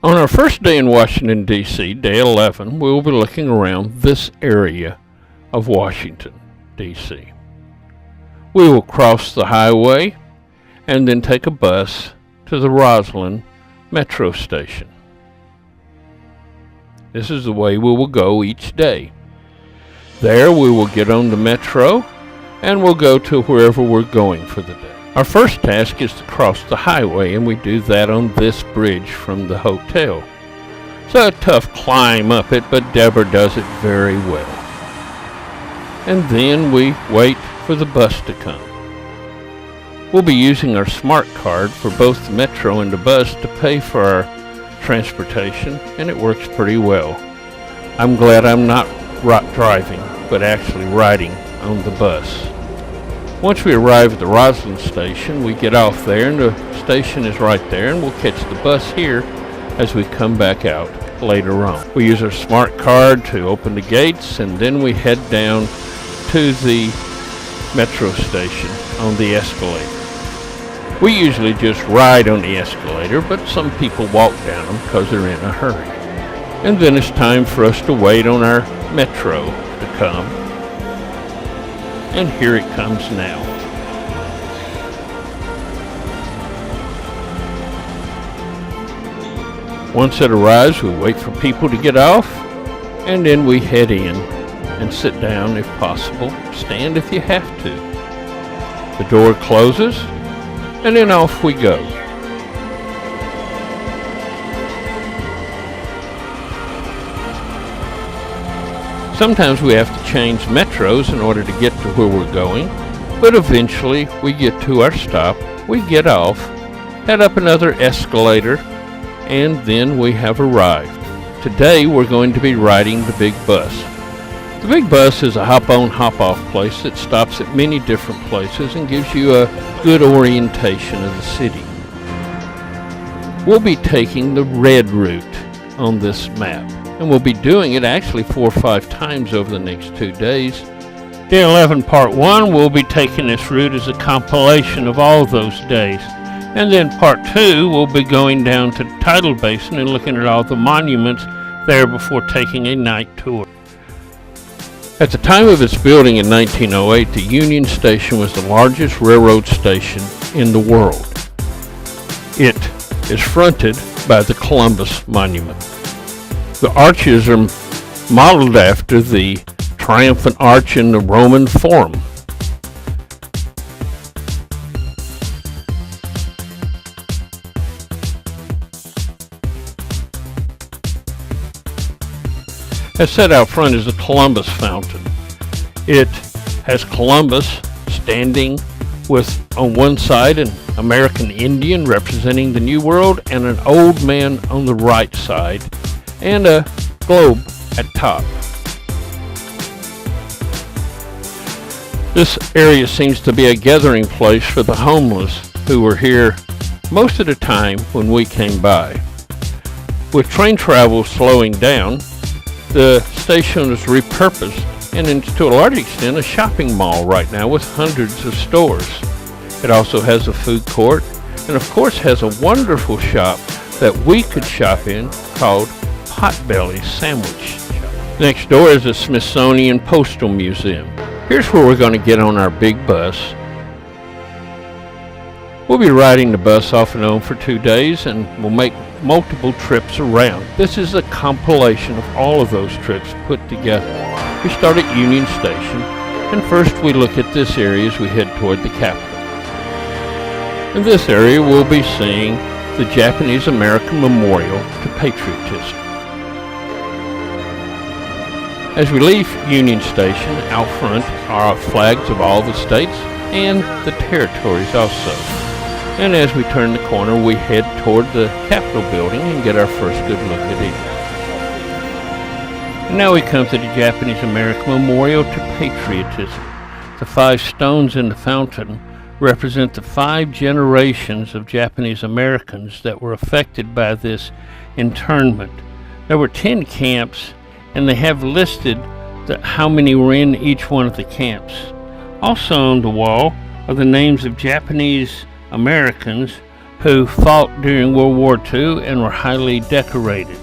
On our first day in Washington, D.C., day 11, we will be looking around this area of Washington, D.C. We will cross the highway and then take a bus to the Rosslyn Metro Station. This is the way we will go each day. There we will get on the Metro and we'll go to wherever we're going for the day. Our first task is to cross the highway, and we do that on this bridge from the hotel. It's a tough climb up it, but Deborah does it very well. And then we wait for the bus to come. We'll be using our smart card for both the Metro and the bus to pay for our transportation, and it works pretty well. I'm glad I'm not driving, but actually riding on the bus. Once we arrive at the Rosslyn station, we get off there, and the station is right there, and we'll catch the bus here as we come back out later on. We use our smart card to open the gates, and then we head down to the Metro station on the escalator. We usually just ride on the escalator, but some people walk down them because they're in a hurry. And then it's time for us to wait on our Metro to come. And here it comes now. Once it arrives, we wait for people to get off, and then we head in and sit down if possible. Stand if you have to. The door closes, and then off we go. Sometimes we have to change metros in order to get to where we're going, but eventually we get to our stop, we get off, head up another escalator, and then we have arrived. Today we're going to be riding the big bus. The big bus is a hop-on, hop-off place that stops at many different places and gives you a good orientation of the city. We'll be taking the red route on this map, and we'll be doing it actually 4 or 5 times over the next 2 days. Day 11 Part 1, we'll be taking this route as a compilation of all those days. And then Part 2, we'll be going down to the Tidal Basin and looking at all the monuments there before taking a night tour. At the time of its building in 1908, the Union Station was the largest railroad station in the world. It is fronted by the Columbus Monument. The arches are modeled after the triumphant arch in the Roman Forum. As set out front is the Columbus Fountain. It has Columbus standing with, on one side, an American Indian representing the New World, and an old man on the right side, and a globe at top. This area seems to be a gathering place for the homeless who were here most of the time when we came by. With train travel slowing down, the station is repurposed and to a large extent a shopping mall right now with hundreds of stores. It also has a food court and of course has a wonderful shop that we could shop in called Potbelly Sandwich. Next door is the Smithsonian Postal Museum. Here's where we're going to get on our big bus. We'll be riding the bus off and on for 2 days, and we'll make multiple trips around. This is a compilation of all of those trips put together. We start at Union Station, and first we look at this area as we head toward the Capitol. In this area we'll be seeing the Japanese American Memorial to Patriotism. As we leave Union Station, out front are flags of all the states and the territories also. And as we turn the corner, we head toward the Capitol building and get our first good look at it. And now we come to the Japanese American Memorial to Patriotism. The 5 stones in the fountain represent the 5 generations of Japanese Americans that were affected by this internment. There were 10 camps, and they have listed how many were in each one of the camps. Also on the wall are the names of Japanese Americans who fought during World War II and were highly decorated.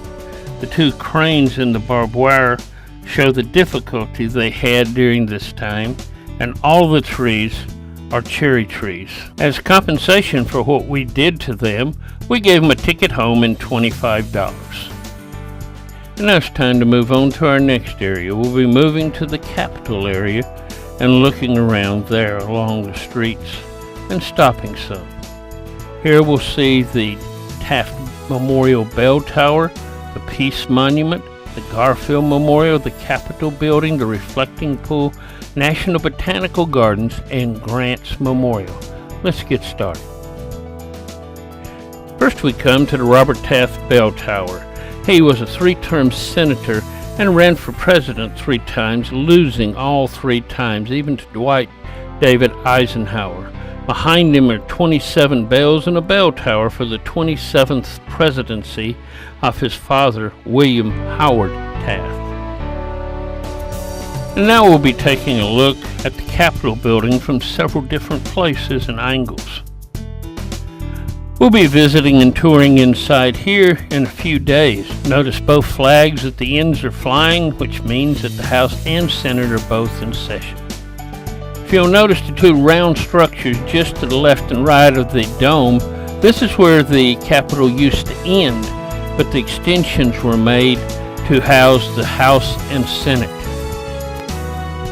The two cranes in the barbed wire show the difficulty they had during this time, and all the trees are cherry trees. As compensation for what we did to them, we gave them a ticket home and $25. And now it's time to move on to our next area. We'll be moving to the Capitol area and looking around there along the streets and stopping some. Here we'll see the Taft Memorial Bell Tower, the Peace Monument, the Garfield Memorial, the Capitol Building, the Reflecting Pool, National Botanical Gardens, and Grant's Memorial. Let's get started. First we come to the Robert Taft Bell Tower. He was a three-term senator and ran for president 3 times, losing all 3 times, even to Dwight David Eisenhower. Behind him are 27 bells and a bell tower for the 27th presidency of his father, William Howard Taft. And now we'll be taking a look at the Capitol building from several different places and angles. We'll be visiting and touring inside here in a few days. Notice both flags at the ends are flying, which means that the House and Senate are both in session. If you'll notice the 2 round structures just to the left and right of the dome, this is where the Capitol used to end, but the extensions were made to house the House and Senate.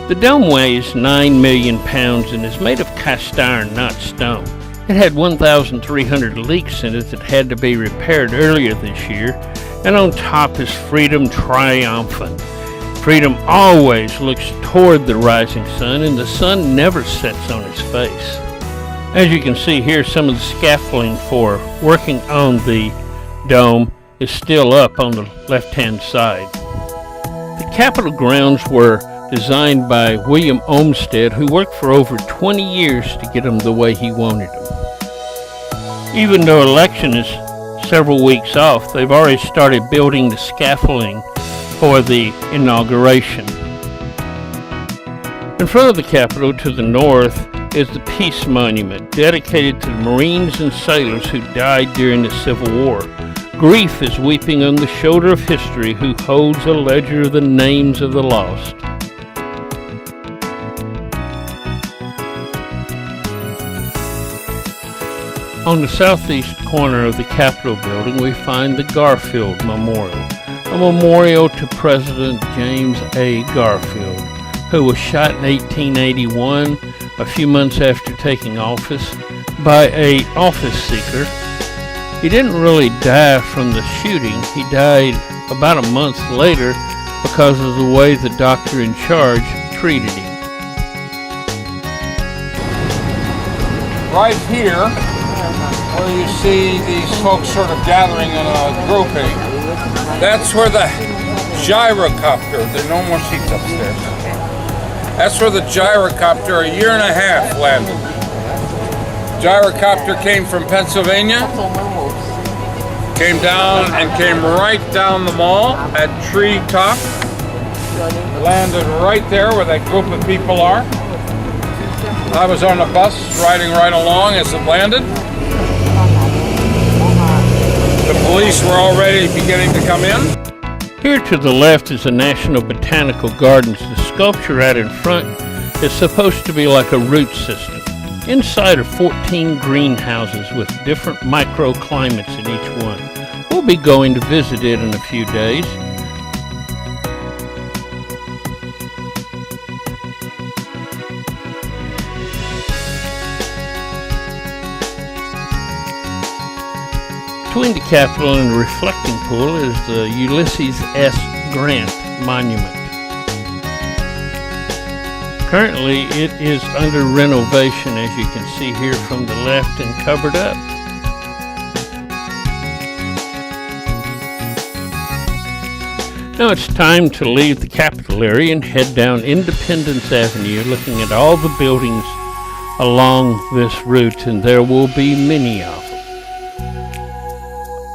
The dome weighs 9 million pounds and is made of cast iron, not stone. It had 1,300 leaks in it that had to be repaired earlier this year, and on top is Freedom Triumphant. Freedom always looks toward the rising sun, and the sun never sets on its face. As you can see here, some of the scaffolding for working on the dome is still up on the left-hand side. The Capitol grounds were designed by William Olmsted, who worked for over 20 years to get them the way he wanted them. Even though election is several weeks off, they've already started building the scaffolding for the inauguration. In front of the Capitol to the north is the Peace Monument, dedicated to the Marines and sailors who died during the Civil War. Grief is weeping on the shoulder of history, who holds a ledger of the names of the lost. On the southeast corner of the Capitol building, we find the Garfield Memorial, a memorial to President James A. Garfield, who was shot in 1881, a few months after taking office, by an office seeker. He didn't really die from the shooting. He died about a month later because of the way the doctor in charge treated him. Right here, where you see these folks sort of gathering in a grouping, that's where the gyrocopter, there are no more seats upstairs. That's where the gyrocopter, a year and a half, landed. Gyrocopter came from Pennsylvania, came down and came right down the mall at Tree Top, landed right there where that group of people are. I was on the bus riding right along as it landed. The police were already beginning to come in. Here to the left is the National Botanical Gardens. The sculpture out in front is supposed to be like a root system. Inside are 14 greenhouses with different microclimates in each one. We'll be going to visit it in a few days. Between the Capitol and the Reflecting Pool is the Ulysses S. Grant Monument. Currently, it is under renovation, as you can see here from the left, and covered up. Now it's time to leave the Capitol area and head down Independence Avenue, looking at all the buildings along this route, and there will be many of them.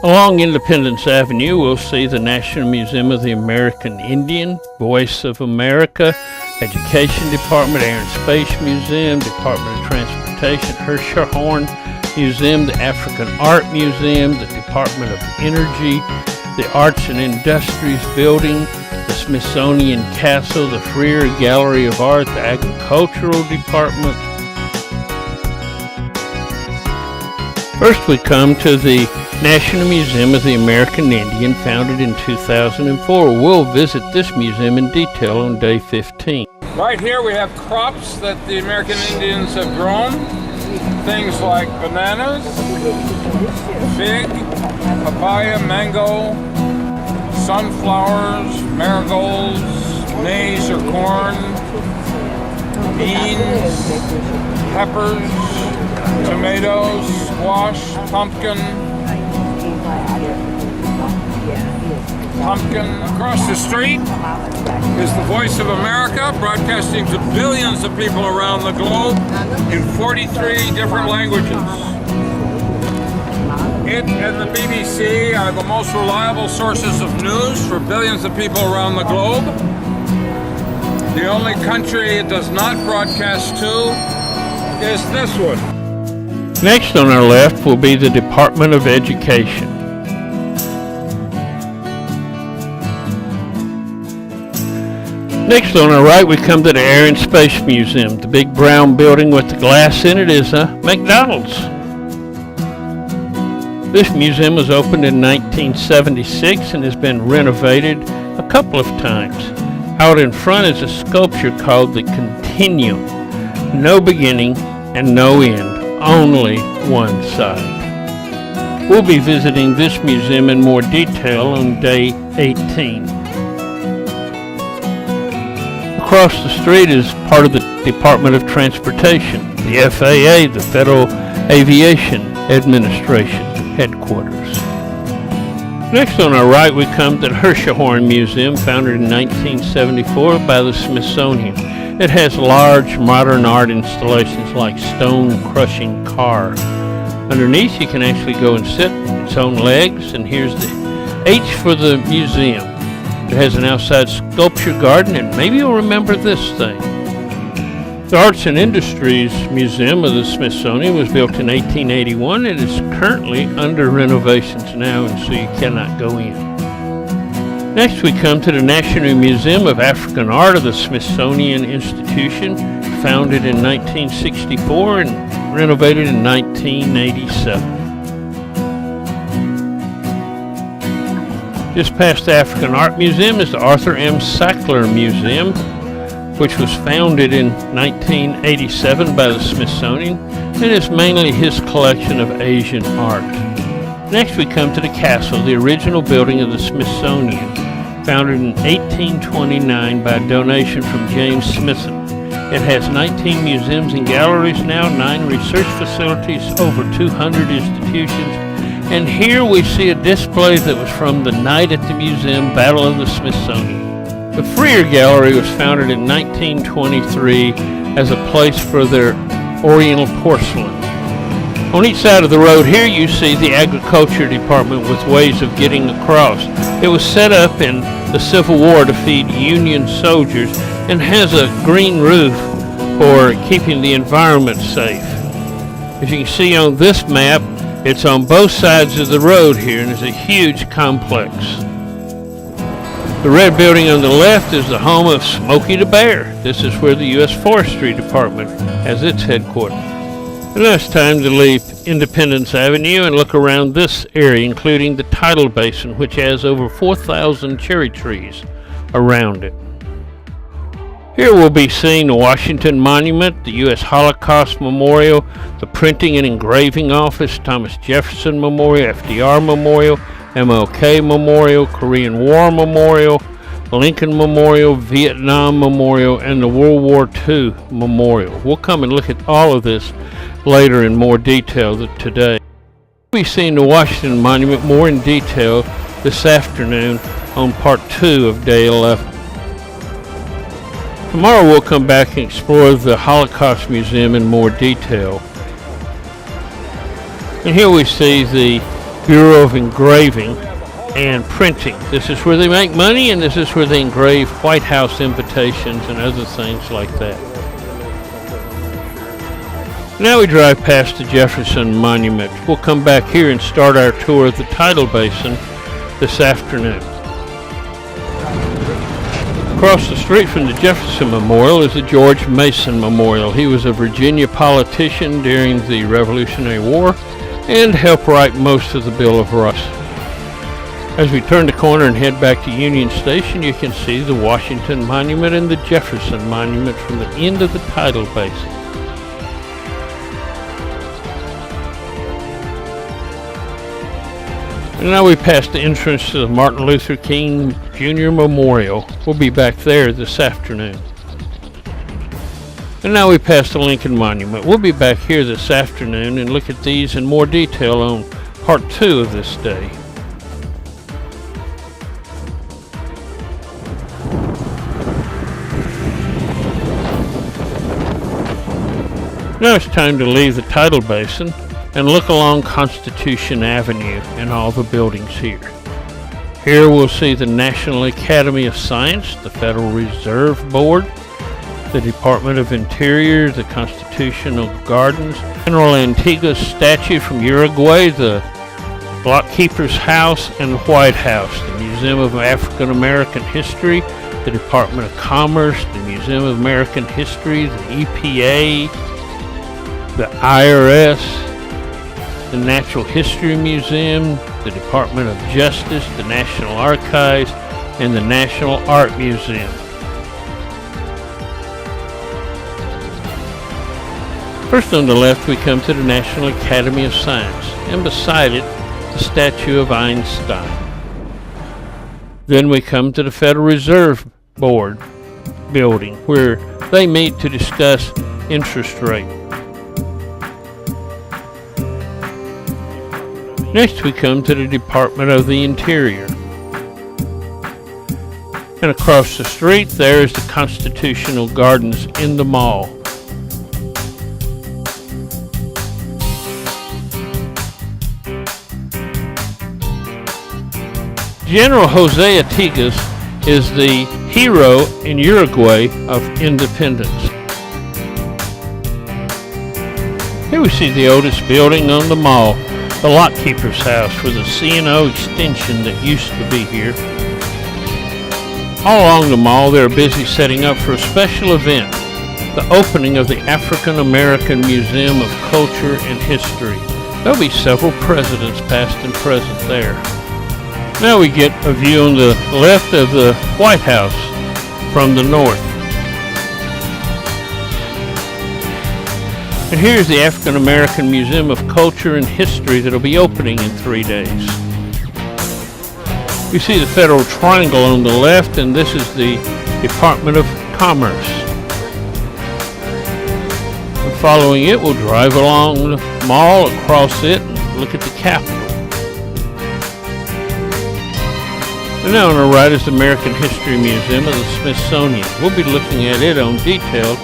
Along Independence Avenue, we'll see the National Museum of the American Indian, Voice of America, Education Department, Air and Space Museum, Department of Transportation, Hirshhorn Museum, the African Art Museum, the Department of Energy, the Arts and Industries Building, the Smithsonian Castle, the Freer Gallery of Art, the Agricultural Department. First we come to the National Museum of the American Indian, founded in 2004. We'll visit this museum in detail on day 15. Right here we have crops that the American Indians have grown. Things like bananas, fig, papaya, mango, sunflowers, marigolds, maize or corn, beans, peppers, tomatoes, squash, pumpkin. Across the street is the Voice of America, broadcasting to billions of people around the globe in 43 different languages. It and the BBC are the most reliable sources of news for billions of people around the globe. The only country it does not broadcast to is this one. Next on our left will be the Department of Education. Next on our right we come to the Air and Space Museum. The big brown building with the glass in it is a McDonald's. This museum was opened in 1976 and has been renovated a couple of times. Out in front is a sculpture called the Continuum. No beginning and no end, only one side. We'll be visiting this museum in more detail on day 18. Across the street is part of the Department of Transportation, the FAA, the Federal Aviation Administration headquarters. Next on our right we come to the Hirshhorn Museum, founded in 1974 by the Smithsonian. It has large modern art installations like Stone Crushing Car. Underneath you can actually go and sit on its own legs, and here's the H for the museum. It has an outside sculpture garden, and maybe you'll remember this thing. The Arts and Industries Museum of the Smithsonian was built in 1881 and is currently under renovations now, and so you cannot go in. Next we come to the National Museum of African Art of the Smithsonian Institution, founded in 1964 and renovated in 1987. Just past the African Art Museum is the Arthur M. Sackler Museum, which was founded in 1987 by the Smithsonian and is mainly his collection of Asian art. Next we come to the castle, the original building of the Smithsonian, founded in 1829 by a donation from James Smithson. It has 19 museums and galleries now, 9 research facilities, over 200 institutions, and here we see a display that was from the night at the museum, Battle of the Smithsonian. The Freer Gallery was founded in 1923 as a place for their Oriental porcelain. On each side of the road here you see the Agriculture Department with ways of getting across. It was set up in the Civil War to feed Union soldiers and has a green roof for keeping the environment safe. As you can see on this map, it's on both sides of the road here and is a huge complex. The red building on the left is the home of Smokey the Bear. This is where the U.S. Forestry Department has its headquarters. And now it's time to leave Independence Avenue and look around this area, including the Tidal Basin, which has over 4,000 cherry trees around it. Here we'll be seeing the Washington Monument, the U.S. Holocaust Memorial, the Printing and Engraving Office, Thomas Jefferson Memorial, FDR Memorial, MLK Memorial, Korean War Memorial, Lincoln Memorial, Vietnam Memorial, and the World War II Memorial. We'll come and look at all of this later in more detail today. We'll be seeing the Washington Monument more in detail this afternoon on part 2 of day 11. Tomorrow we'll come back and explore the Holocaust Museum in more detail. And here we see the Bureau of Engraving and Printing. This is where they make money, and this is where they engrave White House invitations and other things like that. Now we drive past the Jefferson Monument. We'll come back here and start our tour of the tidal basin this afternoon. Across the street from the Jefferson Memorial is the George Mason Memorial. He was a Virginia politician during the Revolutionary War and helped write most of the Bill of Rights. As we turn the corner and head back to Union Station, you can see the Washington Monument and the Jefferson Monument from the end of the tidal basin. And now we pass the entrance to the Martin Luther King Jr. Memorial. We'll be back there this afternoon. And now we pass the Lincoln Monument. We'll be back here this afternoon and look at these in more detail on part 2 of this day. Now it's time to leave the tidal basin and look along Constitution Avenue and all the buildings here. Here we'll see the National Academy of Science, the Federal Reserve Board, the Department of Interior, the Constitutional Gardens, General Artigas statue from Uruguay, the Block Keeper's House, and the White House, the Museum of African American History, the Department of Commerce, the Museum of American History, the EPA, the IRS, the Natural History Museum, the Department of Justice, the National Archives, and the National Art Museum. First on the left we come to the National Academy of Science, and beside it the statue of Einstein. Then we come to the Federal Reserve Board building, where they meet to discuss interest rate. Next we come to the Department of the Interior. And across the street there is the Constitutional Gardens in the mall. General Jose Artigas is the hero in Uruguay of independence. Here we see the oldest building on the mall, the Lock Keeper's House, with a C&O extension that used to be here. All along the mall they're busy setting up for a special event, the opening of the African American Museum of Culture and History. There'll be several presidents past and present there. Now we get a view on the left of the White House from the north. And here's the African American Museum of Culture and History that'll be opening in 3 days. You see the Federal Triangle on the left, and this is the Department of Commerce. And following it, we'll drive along the mall, across it, and look at the Capitol. And now on the right is the American History Museum of the Smithsonian. We'll be looking at it on detail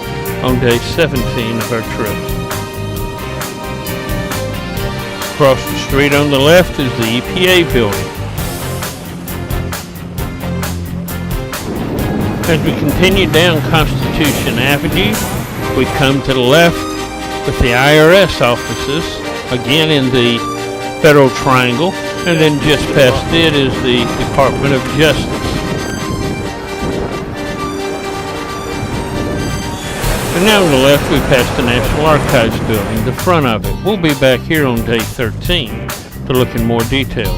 on day 17 of our trip. Across the street on the left is the EPA building. As we continue down Constitution Avenue, we come to the left with the IRS offices, again in the Federal Triangle, and then just past it is the Department of Justice. And now on the left we pass the National Archives building, the front of it. We'll be back here on day 13 to look in more detail.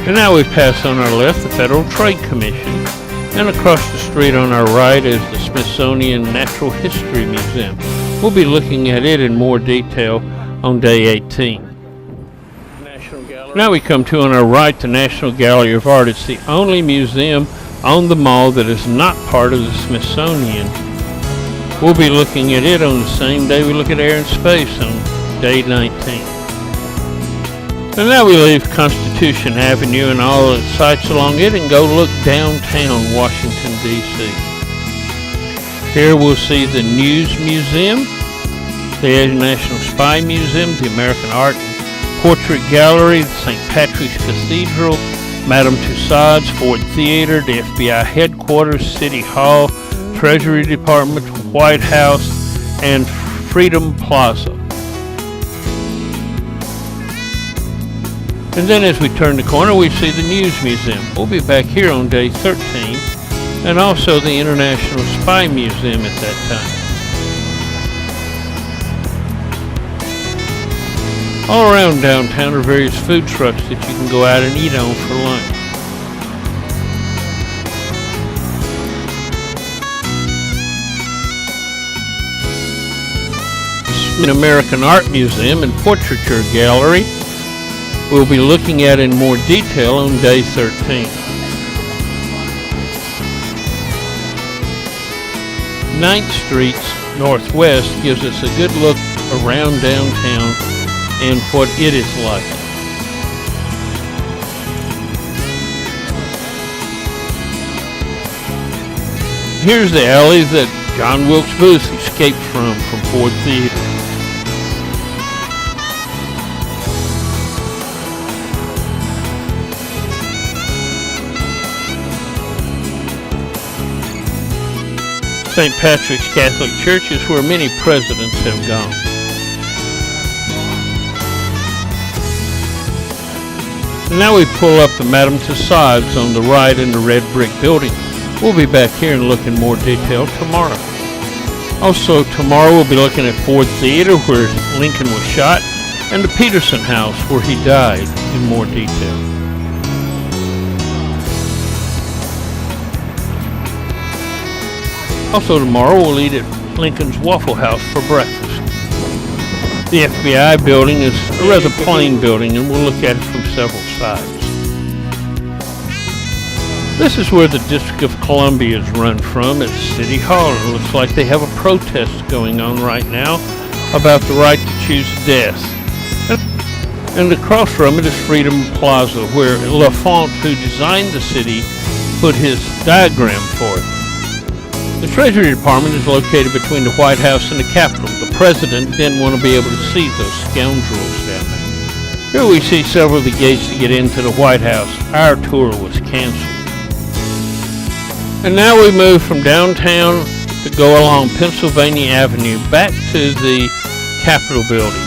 And now we pass on our left the Federal Trade Commission, and across the street on our right is the Smithsonian Natural History Museum. We'll be looking at it in more detail on day 18. Now we come to on our right the National Gallery of Art. It's the only museum on the mall that is not part of the Smithsonian. We'll be looking at it on the same day we look at Air and Space on day 19. And now we leave Constitution Avenue and all the sights along it and go look downtown Washington, D.C. Here we'll see the News Museum, the National Spy Museum, the American Art and Portrait Gallery, St. Patrick's Cathedral, Madame Tussauds, Ford Theater, the FBI Headquarters, City Hall, Treasury Department, White House, and Freedom Plaza. And then as we turn the corner, we see the News Museum. We'll be back here on day 13, and also the International Spy Museum at that time. All around downtown are various food trucks that you can go out and eat on for lunch. An American Art Museum and Portraiture Gallery we'll be looking at in more detail on day 13. 9th Street Northwest gives us a good look around downtown and what it is like. Here's the alley that John Wilkes Booth escaped from Ford Theater. St. Patrick's Catholic Church is where many presidents have gone. And now we pull up the Madame Tussauds on the right in the red brick building. We'll be back here and look in more detail tomorrow. Also tomorrow we'll be looking at Ford Theater where Lincoln was shot and the Peterson House where he died in more detail. Also tomorrow we'll eat at Lincoln's Waffle House for breakfast. The FBI building is a rather plain building and we'll look at it from several sides. This is where the District of Columbia is run from at City Hall. It looks like they have a protest going on right now about the right to choose death. And across from it is Freedom Plaza where LaFont, who designed the city, put his diagram for it. The Treasury Department is located between the White House and the Capitol. The President didn't want to be able to see those scoundrels down there. Here we see several of the gates to get into the White House. Our tour was canceled. And now we move from downtown to go along Pennsylvania Avenue back to the Capitol building.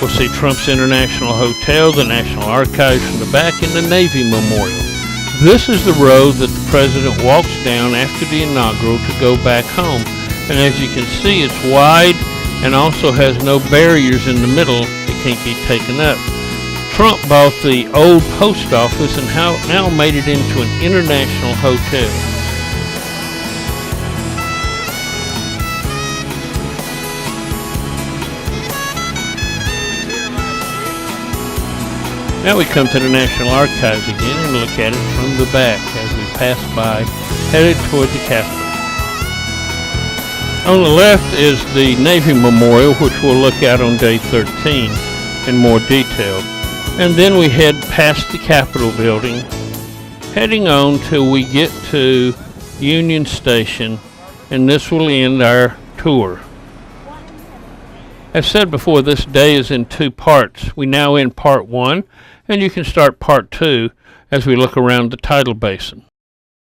We'll see Trump's International Hotel, the National Archives from the back, and the Navy Memorial. This is the road that the President walks down after the inaugural to go back home. And as you can see, it's wide and also has no barriers in the middle that can't be taken up. Trump bought the old post office and now made it into an international hotel. Now we come to the National Archives again and look at it from the back as we pass by, headed toward the Capitol. On the left is the Navy Memorial, which we'll look at on day 13 in more detail. And then we head past the Capitol building, heading on till we get to Union Station, and this will end our tour. As said before, this day is in two parts. We now end part one, and you can start part two as we look around the tidal basin.